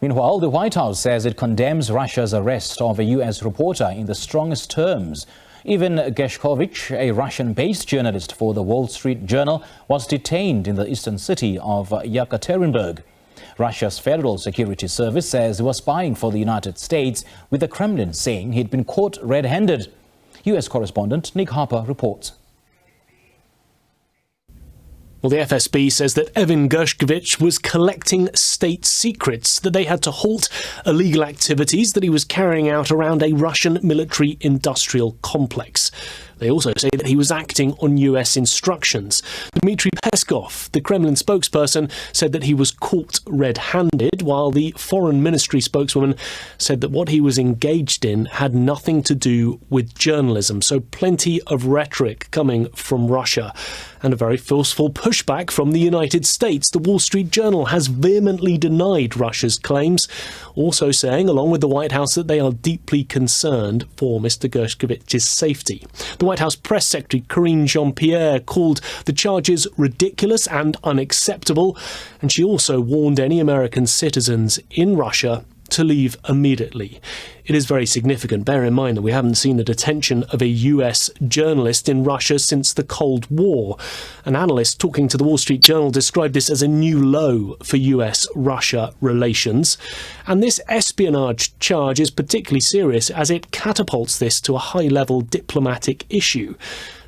Meanwhile, the White House says it condemns Russia's arrest of a U.S. reporter in the strongest terms. Even Gershkovich, a Russian-based journalist for the Wall Street Journal, was detained in the eastern city of Yekaterinburg. Russia's Federal Security Service says he was spying for the United States, with the Kremlin saying he'd been caught red-handed. U.S. correspondent Nick Harper reports. Well, the FSB says that Evan Gershkovich was collecting state secrets, that they had to halt illegal activities that he was carrying out around a Russian military-industrial complex. They also say that he was acting on US instructions. Dmitry Peskov, the Kremlin spokesperson, said that he was caught red-handed, while the Foreign Ministry spokeswoman said that what he was engaged in had nothing to do with journalism. So plenty of rhetoric coming from Russia and a very forceful pushback from the United States. The Wall Street Journal has vehemently denied Russia's claims, also saying, along with the White House, that they are deeply concerned for Mr. Gershkovich's safety. The White House Press Secretary Karine Jean-Pierre called the charges ridiculous and unacceptable, and she also warned any American citizens in Russia to leave immediately. It is very significant. Bear in mind that we haven't seen the detention of a US journalist in Russia since the Cold War. An analyst talking to the Wall Street Journal described this as a new low for US-Russia relations. And this espionage charge is particularly serious as it catapults this to a high-level diplomatic issue.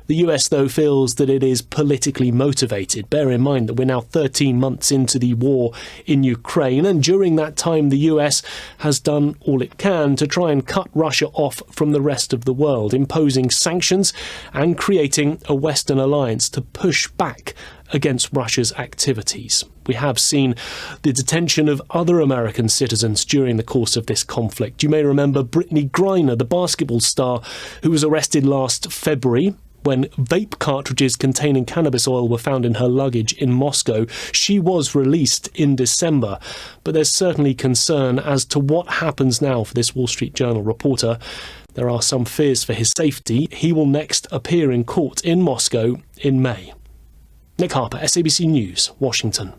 The US, though, feels that it is politically motivated. Bear in mind that we're now 13 months into the war in Ukraine, and during that time the US has done all it can to try and cut Russia off from the rest of the world, imposing sanctions and creating a Western alliance to push back against Russia's activities. We have seen the detention of other American citizens during the course of this conflict. You may remember Brittany Griner, the basketball star, who was arrested last February when vape cartridges containing cannabis oil were found in her luggage in Moscow. She was released in December, but there's certainly concern as to what happens now for this Wall Street Journal reporter. There are some fears for his safety. He will next appear in court in Moscow in May. Nick Harper, SABC News, Washington.